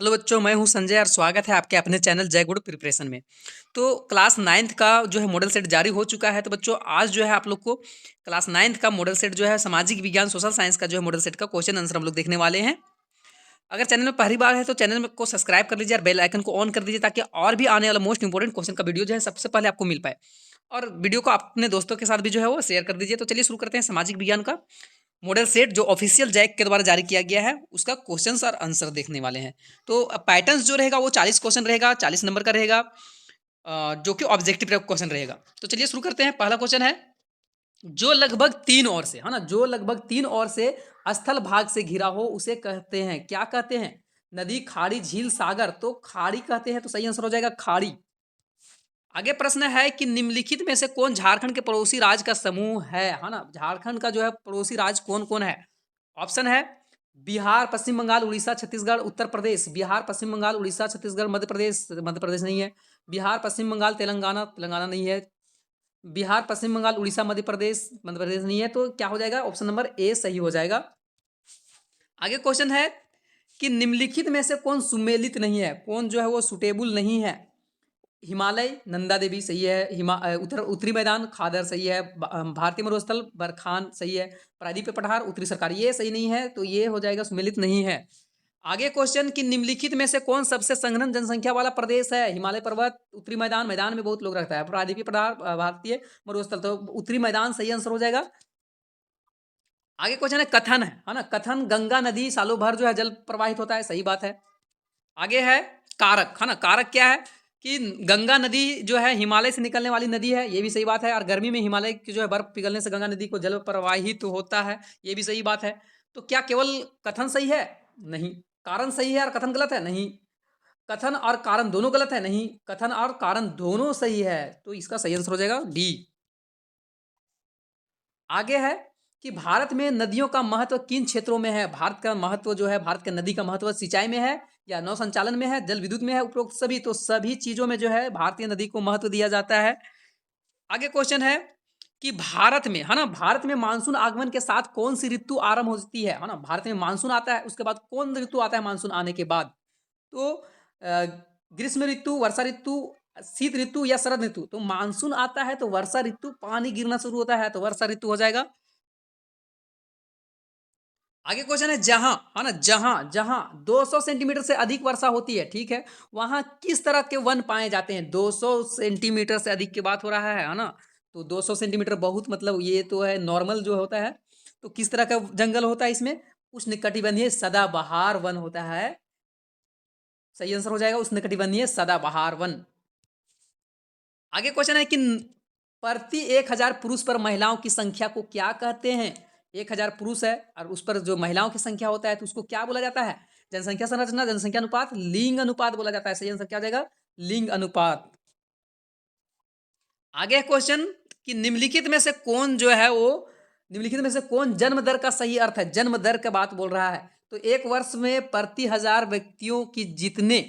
Hello बच्चों, मैं हूं संजय और स्वागत है आपके अपने चैनल जय गुरु प्रिपरेशन में। तो क्लास 9th का जो है मॉडल सेट जारी हो चुका है। तो बच्चों आज जो है आप लोग को क्लास 9th का मॉडल सेट जो है सामाजिक विज्ञान सोशल साइंस का जो है मॉडल सेट का क्वेश्चन आंसर हम लोग देखने वाले हैं। अगर चैनल में पहली बार है तो चैनल को सब्सक्राइब कर लीजिए और बेल आइकन को ऑन कर दीजिए ताकि और भी आने वाला मोस्ट इंपॉर्टेंट क्वेश्चन का वीडियो जो है सबसे पहले आपको मिल पाए। और वीडियो को अपने दोस्तों के साथ भी जो है वो शेयर कर दीजिए। तो चलिए शुरू करते हैं सामाजिक विज्ञान का मॉडल सेट जो ऑफिशियल जैक के द्वारा जारी किया गया है उसका क्वेश्चंस और आंसर देखने वाले हैं। तो पैटर्न्स जो रहेगा वो 40 क्वेश्चन रहेगा, 40 नंबर का रहेगा, जो कि ऑब्जेक्टिव क्वेश्चन रहेगा। तो चलिए शुरू करते हैं। पहला क्वेश्चन है, जो लगभग 3 ओर से है ना, जो लगभग 3 ओर से स्थल भाग से घिरा हो उसे कहते हैं, क्या कहते हैं? नदी, खाड़ी, झील, सागर। तो खाड़ी कहते हैं, तो सही आंसर हो जाएगा खाड़ी। आगे प्रश्न है कि निम्नलिखित में से कौन झारखंड के पड़ोसी राज्य का समूह है ना? झारखंड का जो है पड़ोसी राज्य कौन कौन है? ऑप्शन है बिहार, पश्चिम बंगाल, उड़ीसा, छत्तीसगढ़, उत्तर प्रदेश। बिहार, पश्चिम बंगाल, उड़ीसा, छत्तीसगढ़, मध्य प्रदेश। मध्य प्रदेश नहीं है। बिहार, पश्चिम बंगाल, तेलंगाना। तेलंगाना नहीं है। बिहार, पश्चिम बंगाल, उड़ीसा, मध्य प्रदेश। मध्य प्रदेश नहीं है। तो क्या हो जाएगा? ऑप्शन नंबर ए सही हो जाएगा। आगे क्वेश्चन है कि निम्नलिखित में से कौन सुमेलित नहीं है, कौन जो है वो सुटेबल नहीं है? हिमालय, नंदा देवी सही है। उत्तरी मैदान, खादर सही है। भारतीय मरुस्थल, बरखान सही है। प्रायद्वीपीय पठार, उत्तरी सरकारी, ये सही नहीं है। तो ये हो जाएगा सुमेलित नहीं है। आगे क्वेश्चन कि निम्नलिखित में से कौन सबसे संघनन जनसंख्या वाला प्रदेश है? हिमालय पर्वत, उत्तरी मैदान, मैदान में बहुत लोग रहता है, प्रायद्वीपीय पठार, भारतीय मरुस्थल। तो उत्तरी मैदान सही आंसर हो जाएगा। आगे क्वेश्चन है कथन है ना, कथन गंगा नदी सालों भर जो है जल प्रवाहित होता है, सही बात है। आगे है कारक है ना, कारक क्या है कि गंगा नदी जो है हिमालय से निकलने वाली नदी है, ये भी सही बात है। और गर्मी में हिमालय की जो है बर्फ पिघलने से गंगा नदी को जल प्रवाहित तो होता है, ये भी सही बात है। तो क्या केवल कथन सही है? नहीं। कारण सही है और कथन गलत है? नहीं। कथन और कारण दोनों गलत है? नहीं। कथन और कारण दोनों सही है। तो इसका सही आंसर हो जाएगा डी। आगे है कि भारत में नदियों का महत्व किन क्षेत्रों में है? भारत का महत्व जो है, भारत के नदी का महत्व सिंचाई में है या नौ संचालन में है, जल विद्युत में है, उपरोक्त सभी। तो सभी चीजों में जो है भारतीय नदी को महत्व दिया जाता है। आगे क्वेश्चन है कि भारत में है ना, भारत में मानसून आगमन के साथ कौन सी ऋतु आरंभ होती है ना? भारत में मानसून आता है, उसके बाद कौन ऋतु आता है मानसून आने के बाद? तो ग्रीष्म ऋतु, वर्षा ऋतु, शीत ऋतु या शरद ऋतु। तो मानसून आता है तो वर्षा ऋतु, पानी गिरना शुरू होता है तो वर्षा ऋतु हो जाएगा। आगे क्वेश्चन है जहां है ना, जहां जहां 200 सेंटीमीटर से अधिक वर्षा होती है, ठीक है, वहां किस तरह के वन पाए जाते हैं? 200 सेंटीमीटर से अधिक की बात हो रहा है ना? तो 200 सेंटीमीटर बहुत मतलब ये तो है नॉर्मल जो होता है। तो किस तरह का जंगल होता है इसमें? उष्णकटिबंधीय सदाबहार वन होता है। सही आंसर हो जाएगा उष्णकटिबंधीय सदाबहार वन। आगे क्वेश्चन है कि प्रति 1000 पुरुष पर महिलाओं की संख्या को क्या कहते हैं? 1000 पुरुष है और उस पर जो महिलाओं की संख्या होता है तो उसको क्या बोला जाता है? जनसंख्या संरचना, जनसंख्या अनुपात, लिंग अनुपात बोला जाता है। सही आंसर क्या हो जाएगा? लिंग अनुपात। आगे क्वेश्चन कि निम्नलिखित में से कौन जो है वो, निम्नलिखित में से कौन जन्म दर का सही अर्थ है? जन्म दर का बात बोल रहा है। तो एक वर्ष में प्रति 1000 व्यक्तियों की जितने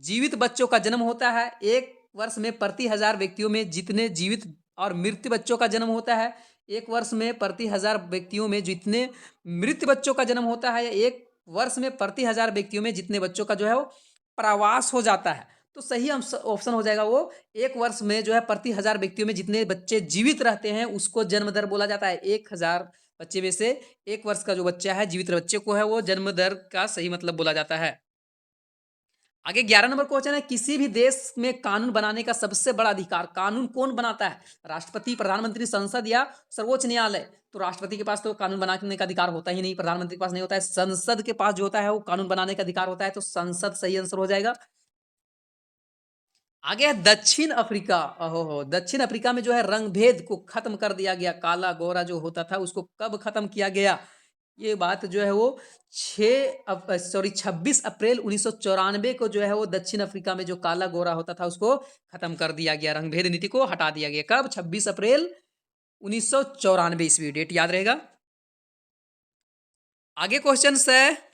जीवित बच्चों का जन्म होता है, एक वर्ष में प्रति 1000 व्यक्तियों में जितने जीवित और मृत बच्चों का जन्म होता है, एक वर्ष में प्रति 1000 व्यक्तियों में जितने मृत बच्चों का जन्म होता है, एक वर्ष में प्रति 1000 व्यक्तियों में जितने बच्चों का जो है वो प्रवास हो जाता है। तो सही ऑप्शन हो जाएगा वो, एक वर्ष में जो है प्रति 1000 व्यक्तियों में जितने बच्चे जीवित रहते हैं उसको जन्म दर बोला जाता है। 1000 बच्चे में से एक वर्ष का जो बच्चा है, जीवित बच्चे को है, वो जन्म दर का सही मतलब बोला जाता है। आगे 11 नंबर क्वेश्चन है, किसी भी देश में कानून बनाने का सबसे बड़ा अधिकार, कानून कौन बनाता है? राष्ट्रपति, प्रधानमंत्री, संसद या सर्वोच्च न्यायालय? तो राष्ट्रपति के पास तो कानून बनाने का अधिकार होता ही नहीं, प्रधानमंत्री के पास नहीं होता है, संसद के पास जो होता है वो कानून बनाने का अधिकार होता है। तो संसद सही आंसर हो जाएगा। आगे है दक्षिण अफ्रीका। ओहो, दक्षिण अफ्रीका में जो है रंगभेद को खत्म कर दिया गया, काला गोरा जो होता था उसको कब खत्म किया गया? ये बात जो है वो 26 अप्रैल 1994 को जो है वो दक्षिण अफ्रीका में जो काला गोरा होता था उसको खत्म कर दिया गया, रंगभेद नीति को हटा दिया गया। कब? 26 अप्रैल 1994 ईस्वी, डेट याद रहेगा। आगे क्वेश्चन है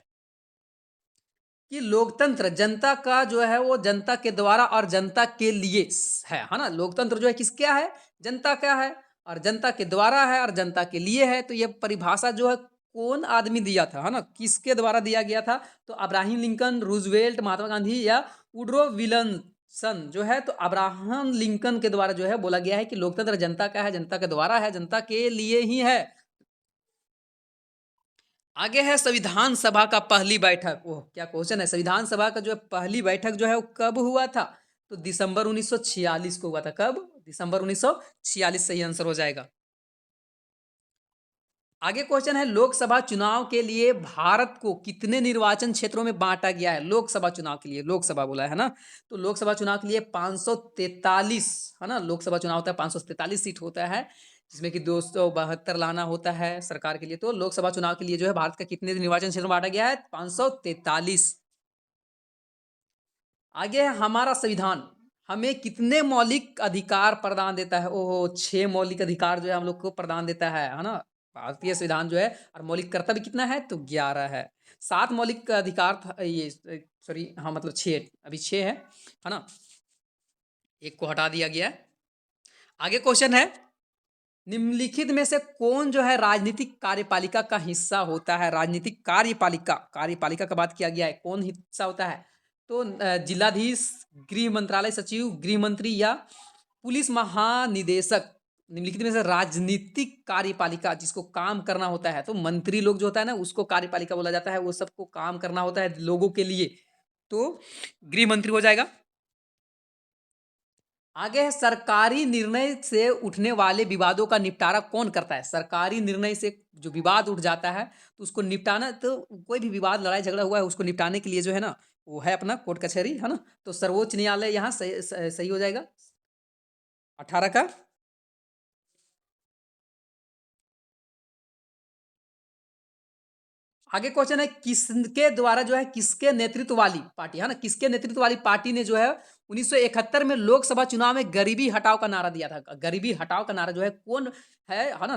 कि लोकतंत्र जनता का जो है वो जनता के द्वारा और जनता के लिए है ना? लोकतंत्र जो है किस क्या है? जनता क्या है और जनता के द्वारा है और जनता के लिए है। तो ये परिभाषा जो है कौन आदमी दिया था, है ना? किसके द्वारा दिया गया था? तो Abraham Lincoln, Roosevelt, Mahatma Gandhi या वुडरो विल्सन जो है, तो अब्राहम लिंकन के द्वारा जो है बोला गया है कि लोकतंत्र जनता का है, जनता के द्वारा है, जनता के लिए ही है। आगे है संविधान सभा का पहली बैठक। ओह! क्या क्वेश्चन है। संविधान सभा का जो है पहली बैठक जो है वो कब हुआ था? तो दिसंबर 1946 को हुआ था। कब? दिसंबर 1946 सही आंसर हो जाएगा। आगे क्वेश्चन है लोकसभा चुनाव के लिए भारत को कितने निर्वाचन क्षेत्रों में बांटा गया है? लोकसभा चुनाव के लिए, लोकसभा बोला है ना? तो लोकसभा चुनाव के लिए 543, है ना? लोकसभा चुनाव होता है 543 सीट होता है, जिसमें कि 272 लाना होता है सरकार के लिए। तो लोकसभा चुनाव के लिए जो है भारत का कितने निर्वाचन क्षेत्र में बांटा गया है? 543। आगे है हमारा संविधान हमें कितने मौलिक अधिकार प्रदान देता है? ओहो, 6 मौलिक अधिकार जो है हम लोग को प्रदान देता है ना? भारतीय संविधान जो है, और मौलिक कर्तव्य कितना है? तो 11 है। 7 मौलिक अधिकार था ये, सॉरी, हाँ मतलब 6, अभी 6 है ना? एक को हटा दिया गया है। आगे क्वेश्चन है निम्नलिखित में से कौन जो है राजनीतिक कार्यपालिका का हिस्सा होता है? राजनीतिक कार्यपालिका, कार्यपालिका का बात किया गया है, कौन हिस्सा होता है? तो जिलाधीश, गृह मंत्रालय सचिव, गृह मंत्री या पुलिस महानिदेशक। निम्नलिखित में से राजनीतिक कार्यपालिका जिसको काम करना होता है, तो मंत्री लोग जो होता है ना उसको कार्यपालिका बोला जाता है, वो सबको काम करना होता है लोगों के लिए, तो गृह मंत्री हो जाएगा। आगे है सरकारी निर्णय से उठने वाले विवादों का निपटारा कौन करता है? सरकारी निर्णय से जो विवाद उठ जाता है तो उसको निपटाना, तो कोई भी विवाद लड़ाई झगड़ा हुआ है उसको निपटाने के लिए जो है ना वो है अपना कोर्ट कचहरी, है ना? तो सर्वोच्च न्यायालय यहाँ सही हो जाएगा 18 का। आगे क्वेश्चन है किसके द्वारा जो है किसके नेतृत्व वाली पार्टी, है ना, किसके नेतृत्व वाली पार्टी ने जो है 1971 में लोकसभा चुनाव में गरीबी हटाओ का नारा दिया था? गरीबी हटाओ का नारा जो है कौन है ना?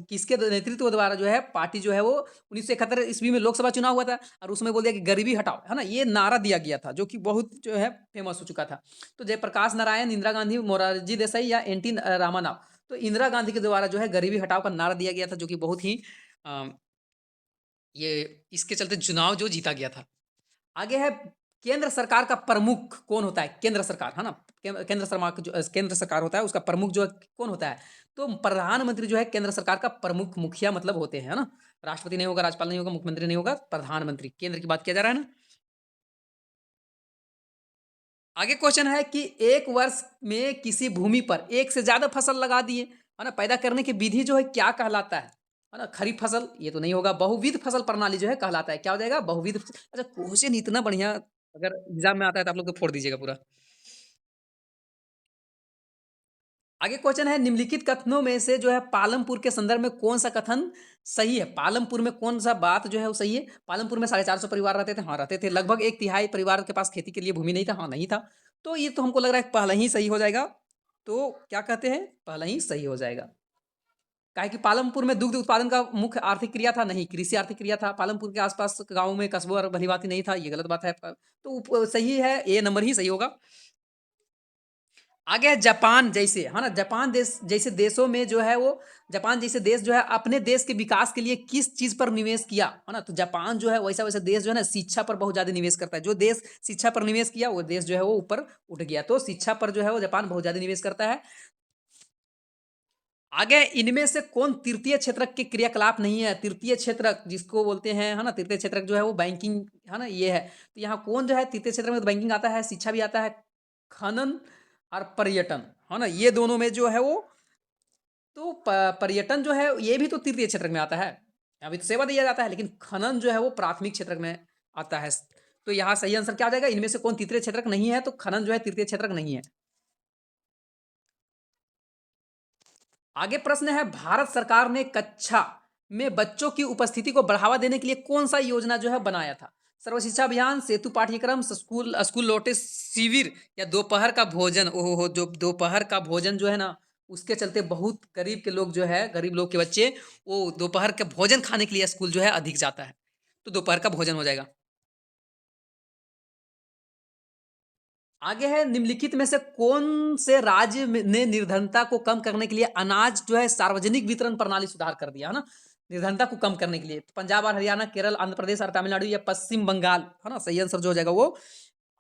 किसके नेतृत्व द्वारा जो है पार्टी जो है वो 1971 ईस्वी में लोकसभा चुनाव हुआ था और उसमें बोल दिया कि गरीबी हटाओ, है ना, ये नारा दिया गया था जो कि बहुत जो है फेमस हो चुका था। तो जयप्रकाश नारायण, इंदिरा गांधी, मोरारजी देसाई या एन टी रामाराव? तो इंदिरा गांधी के द्वारा जो है गरीबी हटाओ का नारा दिया गया था, जो कि बहुत ही ये इसके चलते चुनाव जो जीता गया था। आगे है केंद्र सरकार का प्रमुख कौन होता है? केंद्र सरकार, है ना, केंद्र सरकार जो केंद्र सरकार होता है उसका प्रमुख जो है कौन होता है? तो प्रधानमंत्री जो है केंद्र सरकार का प्रमुख, मुखिया मतलब होते हैं, है ना? राष्ट्रपति नहीं होगा, राज्यपाल नहीं होगा, मुख्यमंत्री नहीं होगा, प्रधानमंत्री, केंद्र की बात किया जा रहा है ना? आगे क्वेश्चन है कि एक वर्ष में किसी भूमि पर एक से ज्यादा फसल लगा दिए, है ना, पैदा करने की विधि जो है क्या कहलाता है ना? खरीफ फसल ये तो नहीं होगा, बहुविध फसल प्रणाली जो है कहलाता है, क्या हो जाएगा? बहुविध। अच्छा, क्वेश्चन इतना बढ़िया अगर एग्जाम में आता है तो आप लोग तो फोड़ दीजिएगा पूरा। आगे क्वेश्चन है निम्नलिखित कथनों में से जो है पालमपुर के संदर्भ में कौन सा कथन सही है? पालमपुर में कौन सा बात जो है वो सही है? पालमपुर में 450 परिवार रहते थे, हाँ रहते थे। लगभग एक तिहाई परिवार के पास खेती के लिए भूमि नहीं था, हाँ नहीं था। तो ये तो हमको लग रहा है पहला ही सही हो जाएगा। तो क्या कहते हैं, पहला ही सही हो जाएगा। काहे कि पालमपुर में दुग्ध उत्पादन का मुख्य आर्थिक क्रिया था, नहीं, कृषि आर्थिक क्रिया था। पालमपुर के आसपास गाँव में कस्बों और भली भांति नहीं था, ये गलत बात है। तो सही है, ए नंबर ही सही होगा। आगे है जापान जैसे, है ना, जापान देश जैसे देशों में जो है वो, जापान जैसे देश जो है अपने देश के विकास के लिए किस चीज पर निवेश किया, है ना? तो जापान जो है वैसा वैसा देश जो है ना शिक्षा पर बहुत ज्यादा निवेश करता है। जो देश शिक्षा पर निवेश किया वो देश जो है वो ऊपर उठ गया। तो शिक्षा पर जो है वो जापान बहुत ज्यादा निवेश करता है। आगे इनमें से कौन तृतीय क्षेत्रक के क्रियाकलाप नहीं है? तृतीय क्षेत्रक जिसको बोलते हैं, है ना, तृतीय क्षेत्रक जो है वो बैंकिंग, है ना, ये है। तो यहाँ कौन जो है तृतीय क्षेत्र में? तो बैंकिंग आता है, शिक्षा भी आता है, खनन और पर्यटन, है ना, ये दोनों में जो है वो, तो पर्यटन जो है ये भी तो तृतीय क्षेत्र में आता है। अभी तो सेवा दिया जाता है, लेकिन खनन जो है वो प्राथमिक क्षेत्र में आता है। तो यहाँ सही आंसर क्या हो जाएगा? इनमें से कौन तृतीय क्षेत्रक नहीं है? तो खनन जो है तृतीय क्षेत्रक नहीं है। आगे प्रश्न है भारत सरकार ने कक्षा में बच्चों की उपस्थिति को बढ़ावा देने के लिए कौन सा योजना जो है बनाया था? सर्व शिक्षा अभियान, सेतु पाठ्यक्रम, स्कूल स्कूल लौटे शिविर या दोपहर का भोजन? ओहो हो, जो दोपहर का भोजन जो है ना उसके चलते बहुत गरीब के लोग जो है, गरीब लोग के बच्चे वो दोपहर के भोजन खाने के लिए स्कूल जो है अधिक जाता है। तो दोपहर का भोजन हो जाएगा। आगे है निम्नलिखित में से कौन से राज्य ने निर्धनता को कम करने के लिए अनाज जो है सार्वजनिक वितरण प्रणाली सुधार कर दिया, है ना? निर्धनता को कम करने के लिए। तो पंजाब और हरियाणा, केरल, आंध्र प्रदेश और तमिलनाडु या पश्चिम बंगाल, है ना। सही आंसर जो हो जाएगा वो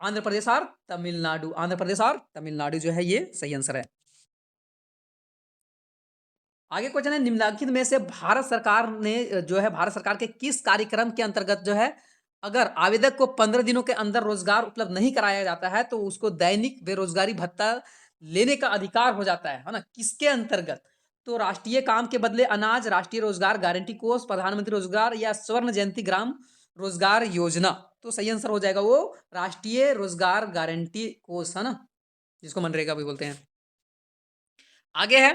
आंध्र प्रदेश और तमिलनाडु, आंध्र प्रदेश और तमिलनाडु जो है ये सही आंसर है। आगे क्वेश्चन है, निम्नलिखित में से भारत सरकार ने जो है भारत सरकार के किस कार्यक्रम के अंतर्गत जो है अगर आवेदक को 15 दिनों के अंदर रोजगार उपलब्ध नहीं कराया जाता है तो उसको दैनिक बेरोजगारी भत्ता लेने का अधिकार हो जाता है ना। किसके अंतर्गत? तो राष्ट्रीय काम के बदले अनाज, राष्ट्रीय रोजगार गारंटी कोष, प्रधानमंत्री रोजगार या स्वर्ण जयंती ग्राम रोजगार योजना। तो सही आंसर हो जाएगा वो राष्ट्रीय रोजगार गारंटी कोष, है ना, जिसको मनरेगा भी बोलते हैं। आगे है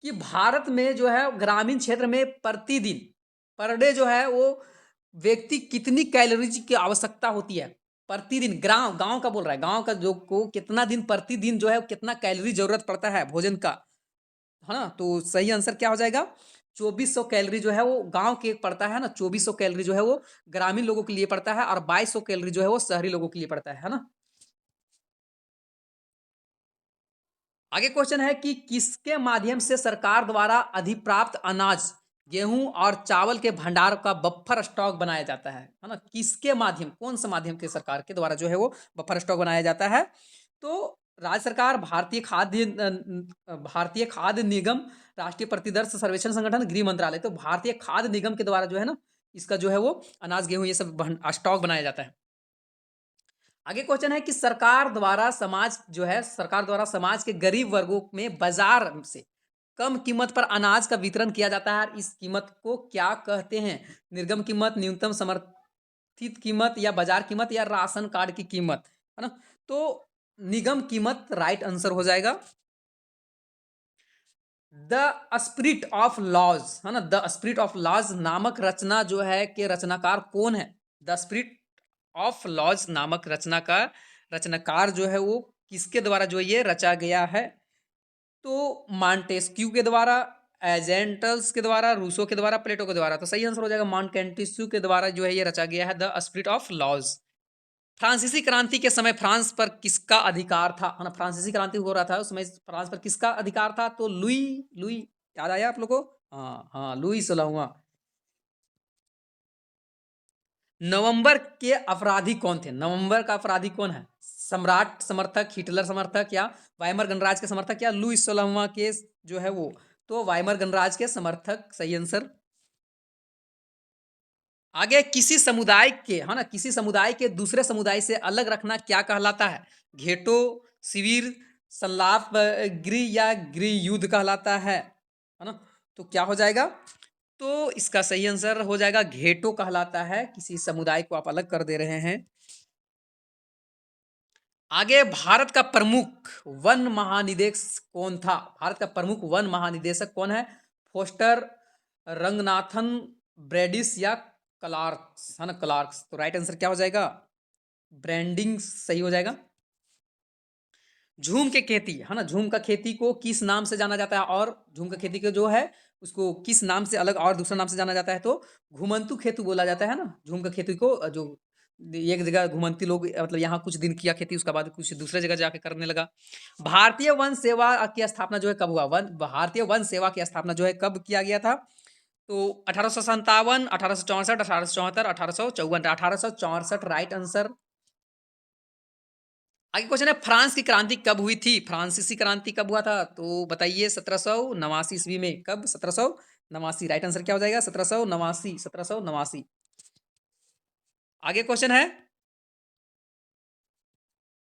कि भारत में जो है ग्रामीण क्षेत्र में प्रतिदिन पर डे जो है वो व्यक्ति कितनी कैलोरीज की आवश्यकता होती है प्रतिदिन। गांव गांव का बोल रहा है, गांव का जो को कितना दिन प्रतिदिन जो है कितना कैलोरी जरूरत पड़ता है भोजन का, है ना। तो सही आंसर क्या हो जाएगा? 2400 कैलोरी जो है वो गांव के पड़ता है ना। 2400 कैलोरी जो है वो ग्रामीण लोगों के लिए पड़ता है और 2200 कैलोरी जो है वो शहरी लोगों के लिए पड़ता है ना। आगे क्वेश्चन है कि किसके माध्यम से सरकार द्वारा अधिप्राप्त अनाज, गेहूं और चावल के भंडार का बफर स्टॉक बनाया जाता है ना। किसके माध्यम, कौन सा माध्यम के सरकार के द्वारा जो है वो बफर स्टॉक बनाया जाता है? तो राज्य सरकार, भारतीय खाद्य निगम, राष्ट्रीय प्रतिदर्श सर्वेक्षण संगठन, गृह मंत्रालय। तो भारतीय खाद्य निगम के द्वारा जो है ना इसका जो है वो अनाज गेहूं ये सब स्टॉक बनाया जाता है। आगे क्वेश्चन है कि सरकार द्वारा समाज के गरीब वर्गों में बाजार से कम कीमत पर अनाज का वितरण किया जाता है। इस कीमत को क्या कहते हैं? निर्गम कीमत, न्यूनतम समर्थित कीमत या बाजार कीमत या राशन कार्ड की कीमत, है ना। तो निगम कीमत राइट आंसर हो जाएगा। द स्पिरिट ऑफ लॉज, है ना, द स्पिरिट ऑफ लॉज नामक रचना जो है के रचनाकार कौन है? द स्पिरिट ऑफ लॉज नामक रचना का रचनाकार जो है वो किसके द्वारा जो ये रचा गया है? तो मॉन्टेस्क्यू के द्वारा, एजेंटल्स के द्वारा, रूसो के द्वारा, प्लेटो के द्वारा। तो सही आंसर हो जाएगा मॉन्टेस्क्यू के द्वारा जो है ये रचा गया है द स्पिरिट ऑफ लॉज। फ्रांसीसी क्रांति के समय फ्रांस पर किसका अधिकार था, है ना। फ्रांसीसी क्रांति हो रहा था उस समय फ्रांस पर किसका अधिकार था? तो लुई लुई याद आया आप लोगों को? हाँ हाँ, लुई 16वां। नवंबर के अपराधी कौन थे? नवंबर का अपराधी कौन है? सम्राट समर्थक, हिटलर समर्थक या वाइमर गणराज के समर्थक या लुई 16वां के जो है वो? तो वाइमर गणराज के समर्थक सही आंसर। आगे किसी समुदाय के, है ना, किसी समुदाय के दूसरे समुदाय से अलग रखना क्या कहलाता है? घेटो, शिविर, संलाप गृह या गृह युद्ध कहलाता है ना। तो क्या हो जाएगा? तो इसका सही आंसर हो जाएगा घेटो कहलाता है। किसी समुदाय को आप अलग कर दे रहे हैं। आगे भारत का प्रमुख वन महानिदेशक कौन था? भारत का प्रमुख वन महानिदेशक कौन है? फोस्टर, रंगनाथन, ब्रेडिस या क्लार्क्स, है ना, क्लार्क्स। तो राइट आंसर क्या हो जाएगा? ब्रांडिंग सही हो जाएगा। झूम के खेती, है ना, झूम का खेती को किस नाम से जाना जाता है? और झूम का खेती को जो है उसको किस नाम से अलग और दूसरा नाम से जाना जाता है? तो घुमंतु खेती बोला जाता है ना झूम का खेती को। जो एक जगह घुमंती लोग मतलब यहाँ कुछ दिन किया खेती, उसके बाद कुछ दूसरे जगह जाके करने लगा। भारतीय वन सेवा की स्थापना जो है कब हुआ? भारतीय वन सेवा की स्थापना जो है कब किया गया था? तो 1857, 1864, 1874, 1854। 1864 राइट आंसर। आगे क्वेश्चन है, फ्रांस की क्रांति कब हुई थी? फ्रांसीसी क्रांति कब हुआ था? तो बताइए 1789 ईस्वी में। कब? 1789। राइट आंसर क्या हो जाएगा? 1789, 1789। आगे क्वेश्चन है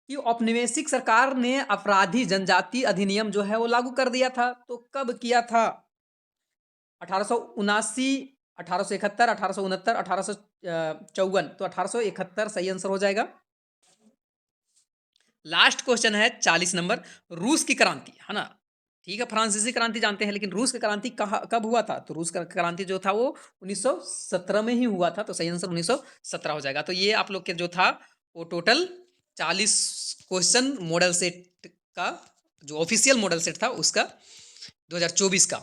कि औपनिवेशिक सरकार ने अपराधी जनजाति अधिनियम जो है वो लागू कर दिया था। तो कब किया था? 1879, 1871, 1869, 1854। तो 1871 सही आंसर हो जाएगा। लास्ट क्वेश्चन है 40 नंबर। रूस की क्रांति, है ना, ठीक है, फ्रांसीसी क्रांति जानते हैं लेकिन रूस की क्रांति कब हुआ था? तो रूस का क्रांति जो था वो 1917 में ही हुआ था। तो सही आंसर 1917 हो जाएगा। तो ये आप लोग के जो था वो टोटल 40 क्वेश्चन मॉडल सेट का, जो ऑफिशियल मॉडल सेट था उसका 2024 का।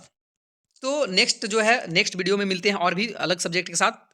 तो नेक्स्ट जो है नेक्स्ट वीडियो में मिलते हैं और भी अलग सब्जेक्ट के साथ।